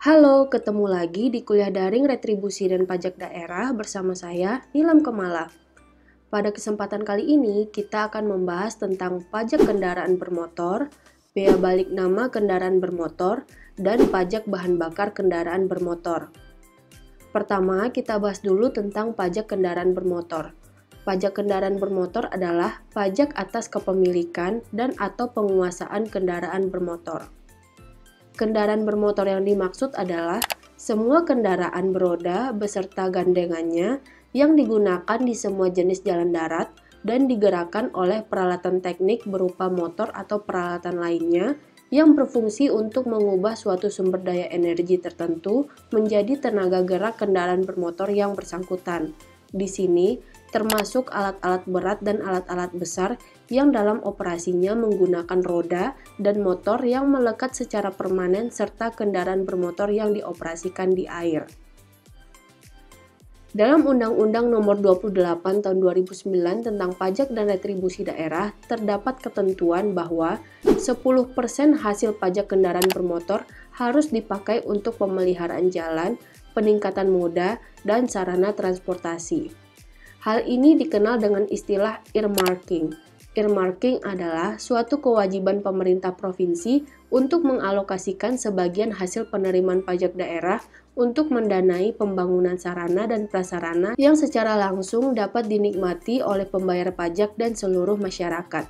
Halo, ketemu lagi di kuliah daring retribusi dan pajak daerah bersama saya, Nilam Kemala. Pada kesempatan kali ini, kita akan membahas tentang pajak kendaraan bermotor, bea balik nama kendaraan bermotor, dan pajak bahan bakar kendaraan bermotor. Pertama, kita bahas dulu tentang pajak kendaraan bermotor. Pajak kendaraan bermotor adalah pajak atas kepemilikan dan atau penguasaan kendaraan bermotor. Kendaraan bermotor yang dimaksud adalah semua kendaraan beroda beserta gandengannya yang digunakan di semua jenis jalan darat dan digerakkan oleh peralatan teknik berupa motor atau peralatan lainnya yang berfungsi untuk mengubah suatu sumber daya energi tertentu menjadi tenaga gerak kendaraan bermotor yang bersangkutan. Di sini termasuk alat-alat berat dan alat-alat besar yang dalam operasinya menggunakan roda dan motor yang melekat secara permanen serta kendaraan bermotor yang dioperasikan di air. Dalam Undang-Undang Nomor 28 Tahun 2009 tentang Pajak dan Retribusi Daerah, terdapat ketentuan bahwa 10% hasil pajak kendaraan bermotor harus dipakai untuk pemeliharaan jalan, peningkatan moda, dan sarana transportasi. Hal ini dikenal dengan istilah earmarking. Earmarking adalah suatu kewajiban pemerintah provinsi untuk mengalokasikan sebagian hasil penerimaan pajak daerah untuk mendanai pembangunan sarana dan prasarana yang secara langsung dapat dinikmati oleh pembayar pajak dan seluruh masyarakat.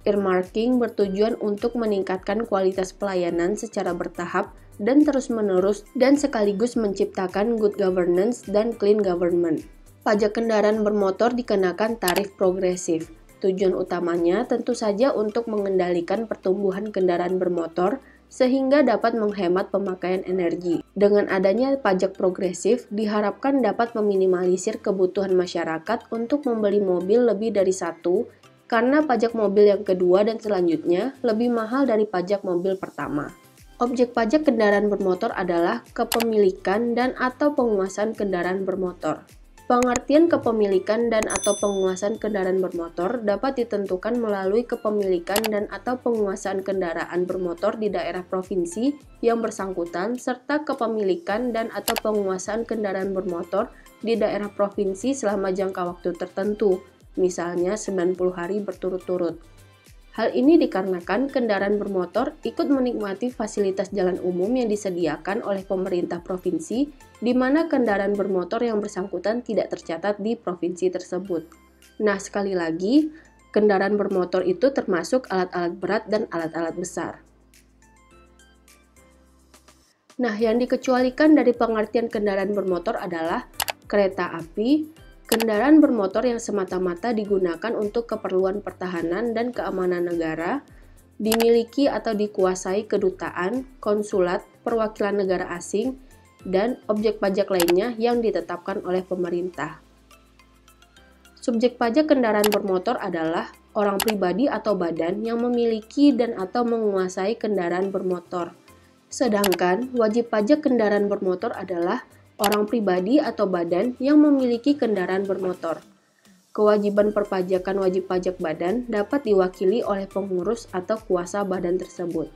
Earmarking bertujuan untuk meningkatkan kualitas pelayanan secara bertahap dan terus-menerus dan sekaligus menciptakan good governance dan clean government. Pajak kendaraan bermotor dikenakan tarif progresif. Tujuan utamanya tentu saja untuk mengendalikan pertumbuhan kendaraan bermotor sehingga dapat menghemat pemakaian energi. Dengan adanya pajak progresif, diharapkan dapat meminimalisir kebutuhan masyarakat untuk membeli mobil lebih dari satu karena pajak mobil yang kedua dan selanjutnya lebih mahal dari pajak mobil pertama. Objek pajak kendaraan bermotor adalah kepemilikan dan atau penguasaan kendaraan bermotor. Pengertian kepemilikan dan atau penguasaan kendaraan bermotor dapat ditentukan melalui kepemilikan dan atau penguasaan kendaraan bermotor di daerah provinsi yang bersangkutan serta kepemilikan dan atau penguasaan kendaraan bermotor di daerah provinsi selama jangka waktu tertentu, misalnya 90 hari berturut-turut. Hal ini dikarenakan kendaraan bermotor ikut menikmati fasilitas jalan umum yang disediakan oleh pemerintah provinsi, di mana kendaraan bermotor yang bersangkutan tidak tercatat di provinsi tersebut. Nah, sekali lagi, kendaraan bermotor itu termasuk alat-alat berat dan alat-alat besar. Nah, yang dikecualikan dari pengertian kendaraan bermotor adalah kereta api, kendaraan bermotor yang semata-mata digunakan untuk keperluan pertahanan dan keamanan negara, dimiliki atau dikuasai kedutaan, konsulat, perwakilan negara asing, dan objek pajak lainnya yang ditetapkan oleh pemerintah. Subjek pajak kendaraan bermotor adalah orang pribadi atau badan yang memiliki dan atau menguasai kendaraan bermotor. Sedangkan wajib pajak kendaraan bermotor adalah orang pribadi atau badan yang memiliki kendaraan bermotor. Kewajiban perpajakan wajib pajak badan dapat diwakili oleh pengurus atau kuasa badan tersebut.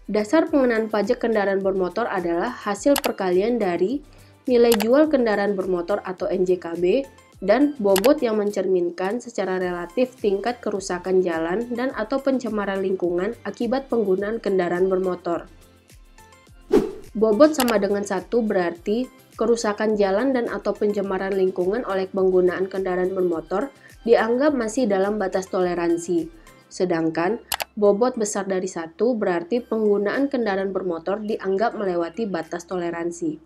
Dasar pengenaan pajak kendaraan bermotor adalah hasil perkalian dari nilai jual kendaraan bermotor atau NJKB dan bobot yang mencerminkan secara relatif tingkat kerusakan jalan dan atau pencemaran lingkungan akibat penggunaan kendaraan bermotor. Bobot sama dengan 1 berarti kerusakan jalan dan atau pencemaran lingkungan oleh penggunaan kendaraan bermotor dianggap masih dalam batas toleransi. Sedangkan bobot besar dari 1 berarti penggunaan kendaraan bermotor dianggap melewati batas toleransi.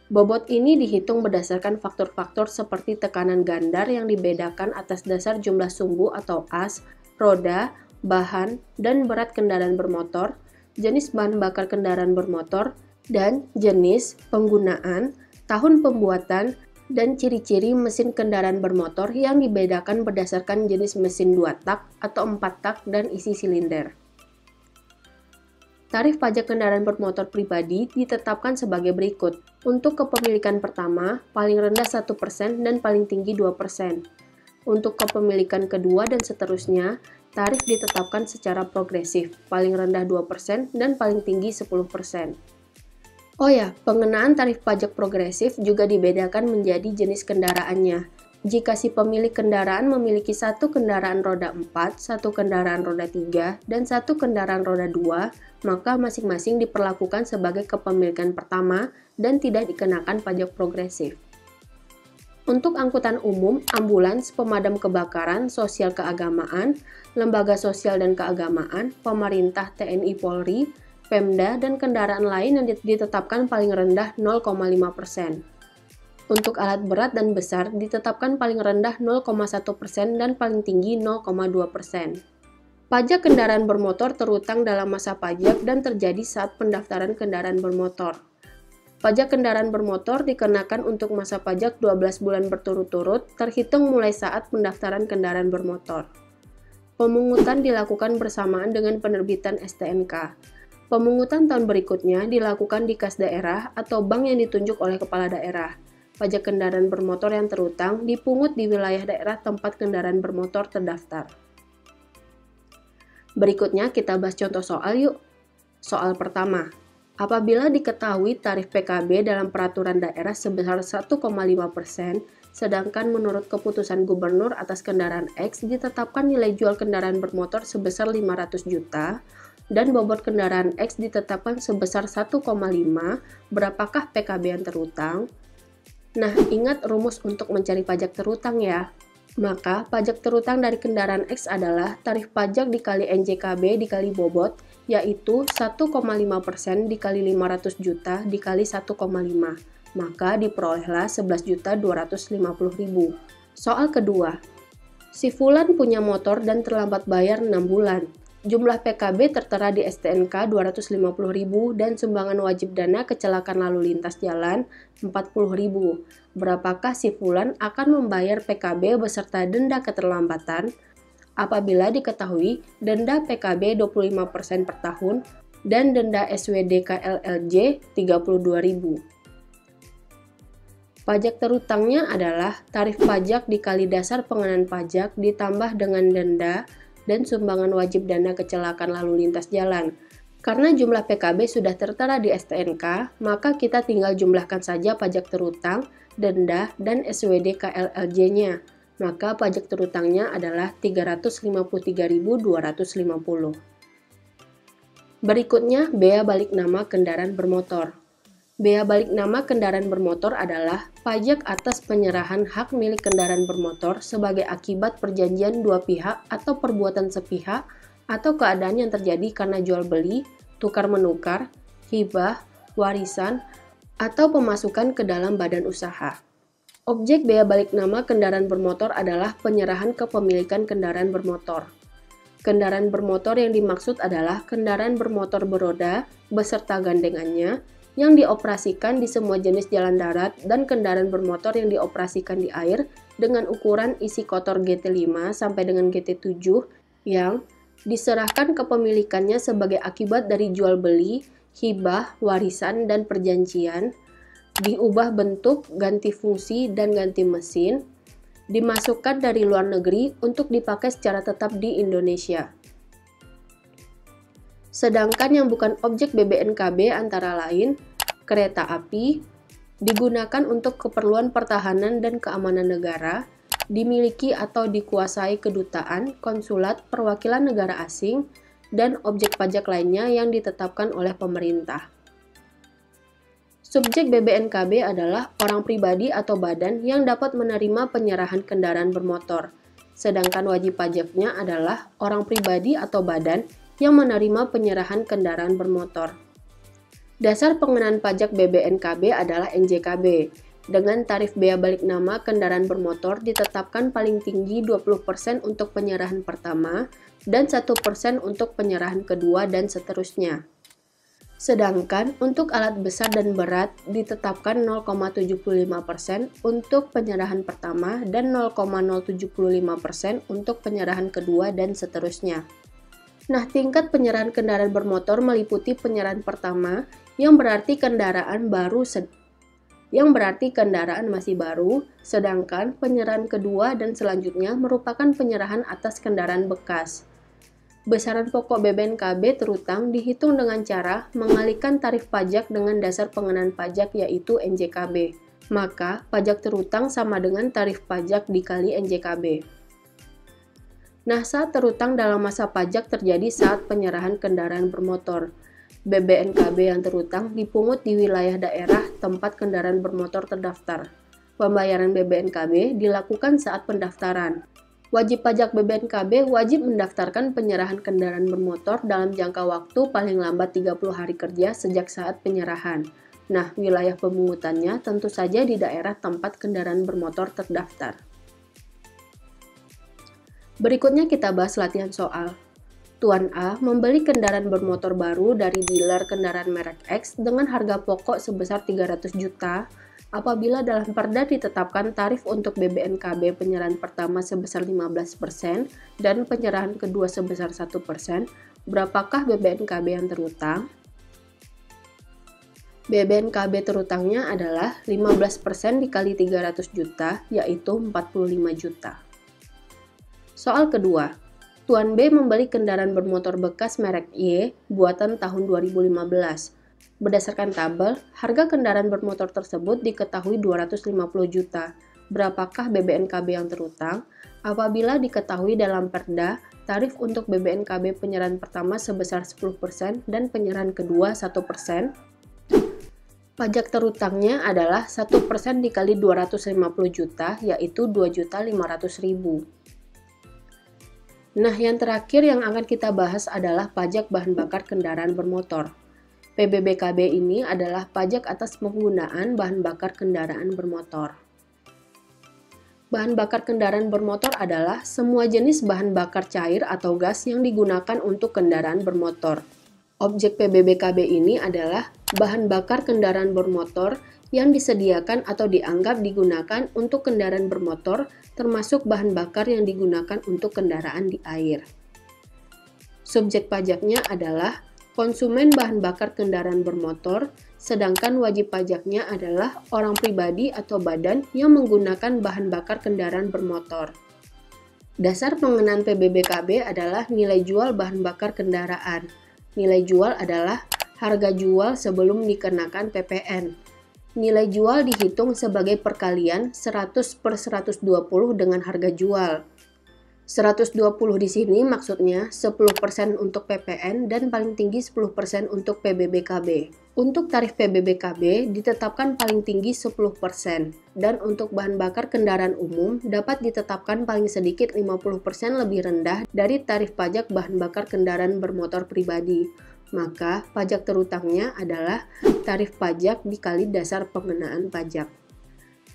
Bobot ini dihitung berdasarkan faktor-faktor seperti tekanan gandar yang dibedakan atas dasar jumlah sumbu atau as, roda, bahan, dan berat kendaraan bermotor, jenis bahan bakar kendaraan bermotor, dan jenis, penggunaan, tahun pembuatan, dan ciri-ciri mesin kendaraan bermotor yang dibedakan berdasarkan jenis mesin 2 tak atau 4 tak dan isi silinder. Tarif pajak kendaraan bermotor pribadi ditetapkan sebagai berikut. Untuk kepemilikan pertama, paling rendah 1% dan paling tinggi 2%. Untuk kepemilikan kedua dan seterusnya, tarif ditetapkan secara progresif, paling rendah 2% dan paling tinggi 10%. Oh ya, pengenaan tarif pajak progresif juga dibedakan menjadi jenis kendaraannya. Jika si pemilik kendaraan memiliki satu kendaraan roda 4, satu kendaraan roda 3, dan satu kendaraan roda 2, maka masing-masing diperlakukan sebagai kepemilikan pertama dan tidak dikenakan pajak progresif. Untuk angkutan umum, ambulans, pemadam kebakaran, sosial keagamaan, lembaga sosial dan keagamaan, pemerintah TNI Polri, Pemda, dan kendaraan lain yang ditetapkan paling rendah 0,5%. Untuk alat berat dan besar ditetapkan paling rendah 0,1% dan paling tinggi 0,2%. Pajak kendaraan bermotor terutang dalam masa pajak dan terjadi saat pendaftaran kendaraan bermotor. Pajak kendaraan bermotor dikenakan untuk masa pajak 12 bulan berturut-turut terhitung mulai saat pendaftaran kendaraan bermotor. Pemungutan dilakukan bersamaan dengan penerbitan STNK. Pemungutan tahun berikutnya dilakukan di kas daerah atau bank yang ditunjuk oleh kepala daerah. Pajak kendaraan bermotor yang terutang dipungut di wilayah daerah tempat kendaraan bermotor terdaftar. Berikutnya kita bahas contoh soal yuk. Soal pertama. Apabila diketahui tarif PKB dalam peraturan daerah sebesar 1,5%, sedangkan menurut keputusan gubernur atas kendaraan X ditetapkan nilai jual kendaraan bermotor sebesar 500 juta, dan bobot kendaraan X ditetapkan sebesar 1,5, berapakah PKB yang terutang? Nah, ingat rumus untuk mencari pajak terutang ya. Maka, pajak terutang dari kendaraan X adalah tarif pajak dikali NJKB dikali bobot, yaitu 1,5% dikali 500 juta dikali 1,5. Maka diperolehlah 11.250.000. Soal kedua. Si Fulan punya motor dan terlambat bayar 6 bulan. Jumlah PKB tertera di STNK 250.000 dan sumbangan wajib dana kecelakaan lalu lintas jalan 40.000. Berapakah si Fulan akan membayar PKB beserta denda keterlambatan? Apabila diketahui denda PKB 25% per tahun dan denda SWDK-LLJ 32.000. Pajak terutangnya adalah tarif pajak dikali dasar pengenaan pajak ditambah dengan denda dan sumbangan wajib dana kecelakaan lalu lintas jalan. Karena jumlah PKB sudah tertera di STNK, maka kita tinggal jumlahkan saja pajak terutang, denda, dan SWDK-LLJ-nya. Maka pajak terutangnya adalah 353.250. Berikutnya, bea balik nama kendaraan bermotor. Bea balik nama kendaraan bermotor adalah pajak atas penyerahan hak milik kendaraan bermotor sebagai akibat perjanjian dua pihak atau perbuatan sepihak atau keadaan yang terjadi karena jual beli, tukar-menukar, hibah, warisan, atau pemasukan ke dalam badan usaha. Objek bea balik nama kendaraan bermotor adalah penyerahan kepemilikan kendaraan bermotor. Kendaraan bermotor yang dimaksud adalah kendaraan bermotor beroda beserta gandengannya yang dioperasikan di semua jenis jalan darat dan kendaraan bermotor yang dioperasikan di air dengan ukuran isi kotor GT5 sampai dengan GT7 yang diserahkan kepemilikannya sebagai akibat dari jual beli, hibah, warisan, dan perjanjian, diubah bentuk, ganti fungsi, dan ganti mesin, dimasukkan dari luar negeri untuk dipakai secara tetap di Indonesia. Sedangkan yang bukan objek BBNKB antara lain, kereta api, digunakan untuk keperluan pertahanan dan keamanan negara, dimiliki atau dikuasai kedutaan, konsulat, perwakilan negara asing, dan objek pajak lainnya yang ditetapkan oleh pemerintah. Subjek BBNKB adalah orang pribadi atau badan yang dapat menerima penyerahan kendaraan bermotor, sedangkan wajib pajaknya adalah orang pribadi atau badan yang menerima penyerahan kendaraan bermotor. Dasar pengenaan pajak BBNKB adalah NJKB, dengan tarif bea balik nama kendaraan bermotor ditetapkan paling tinggi 20% untuk penyerahan pertama dan 1% untuk penyerahan kedua dan seterusnya. Sedangkan untuk alat besar dan berat ditetapkan 0,75% untuk penyerahan pertama dan 0,075% untuk penyerahan kedua dan seterusnya. Nah, tingkat penyerahan kendaraan bermotor meliputi penyerahan pertama yang berarti kendaraan baru yang berarti kendaraan masih baru, sedangkan penyerahan kedua dan selanjutnya merupakan penyerahan atas kendaraan bekas. Besaran pokok BBNKB terutang dihitung dengan cara mengalihkan tarif pajak dengan dasar pengenaan pajak yaitu NJKB. Maka, pajak terutang sama dengan tarif pajak dikali NJKB. Nah, saat terutang dalam masa pajak terjadi saat penyerahan kendaraan bermotor. BBNKB yang terutang dipungut di wilayah daerah tempat kendaraan bermotor terdaftar. Pembayaran BBNKB dilakukan saat pendaftaran. Wajib pajak BBNKB wajib mendaftarkan penyerahan kendaraan bermotor dalam jangka waktu paling lambat 30 hari kerja sejak saat penyerahan. Nah, wilayah pemungutannya tentu saja di daerah tempat kendaraan bermotor terdaftar. Berikutnya kita bahas latihan soal. Tuan A membeli kendaraan bermotor baru dari dealer kendaraan merek X dengan harga pokok sebesar 300 juta. Apabila dalam perda ditetapkan tarif untuk BBNKB penyerahan pertama sebesar 15% dan penyerahan kedua sebesar 1%, berapakah BBNKB yang terutang? BBNKB terutangnya adalah 15% dikali 300 juta, yaitu 45 juta. Soal kedua. Tuan B membeli kendaraan bermotor bekas merek Y buatan tahun 2015. Berdasarkan tabel, harga kendaraan bermotor tersebut diketahui 250 juta. Berapakah BBNKB yang terutang? Apabila diketahui dalam perda, tarif untuk BBNKB penyerahan pertama sebesar 10% dan penyerahan kedua 1%, pajak terutangnya adalah 1% dikali 250 juta, yaitu 2.500.000. Nah, yang terakhir yang akan kita bahas adalah pajak bahan bakar kendaraan bermotor. PBBKB ini adalah pajak atas penggunaan bahan bakar kendaraan bermotor. Bahan bakar kendaraan bermotor adalah semua jenis bahan bakar cair atau gas yang digunakan untuk kendaraan bermotor. Objek PBBKB ini adalah bahan bakar kendaraan bermotor yang disediakan atau dianggap digunakan untuk kendaraan bermotor, termasuk bahan bakar yang digunakan untuk kendaraan di air. Subjek pajaknya adalah konsumen bahan bakar kendaraan bermotor, sedangkan wajib pajaknya adalah orang pribadi atau badan yang menggunakan bahan bakar kendaraan bermotor. Dasar pengenaan PBBKB adalah nilai jual bahan bakar kendaraan. Nilai jual adalah harga jual sebelum dikenakan PPN. Nilai jual dihitung sebagai perkalian 100 per 120 dengan harga jual. 120 di sini maksudnya 10% untuk PPN dan paling tinggi 10% untuk PBBKB. Untuk tarif PBBKB ditetapkan paling tinggi 10% dan untuk bahan bakar kendaraan umum dapat ditetapkan paling sedikit 50% lebih rendah dari tarif pajak bahan bakar kendaraan bermotor pribadi. Maka pajak terutangnya adalah tarif pajak dikali dasar pengenaan pajak.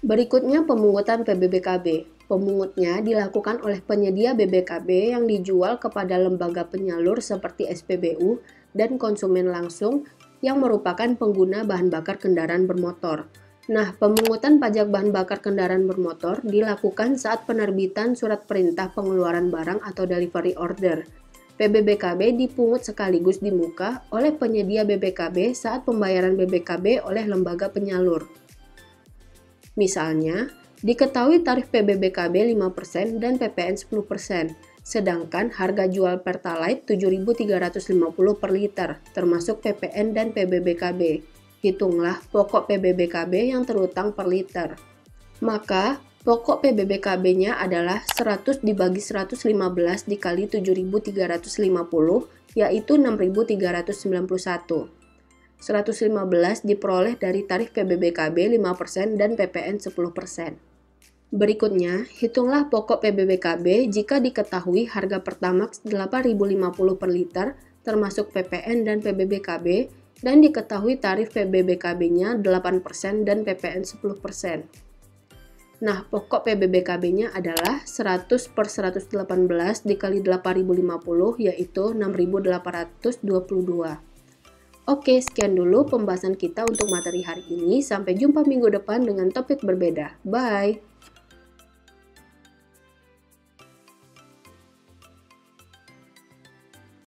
Berikutnya pemungutan PBBKB. Pemungutnya dilakukan oleh penyedia BBKB yang dijual kepada lembaga penyalur seperti SPBU dan konsumen langsung yang merupakan pengguna bahan bakar kendaraan bermotor. Nah, pemungutan pajak bahan bakar kendaraan bermotor dilakukan saat penerbitan surat perintah pengeluaran barang atau delivery order. PBBKB dipungut sekaligus di muka oleh penyedia BBKB saat pembayaran BBKB oleh lembaga penyalur. Misalnya, diketahui tarif PBBKB 5% dan PPN 10%, sedangkan harga jual Pertalite 7.350 per liter, termasuk PPN dan PBBKB. Hitunglah pokok PBBKB yang terutang per liter. Maka, pokok PBBKB-nya adalah 100 dibagi 115 dikali 7.350, yaitu 6.391. 115 diperoleh dari tarif PBBKB 5% dan PPN 10%. Berikutnya, hitunglah pokok PBBKB jika diketahui harga Pertamax 8.050 per liter, termasuk PPN dan PBBKB, dan diketahui tarif PBBKB-nya 8% dan PPN 10%. Nah, pokok PBBKB-nya adalah 100 per 118 dikali 8.050, yaitu 6.822. Oke, sekian dulu pembahasan kita untuk materi hari ini. Sampai jumpa minggu depan dengan topik berbeda. Bye!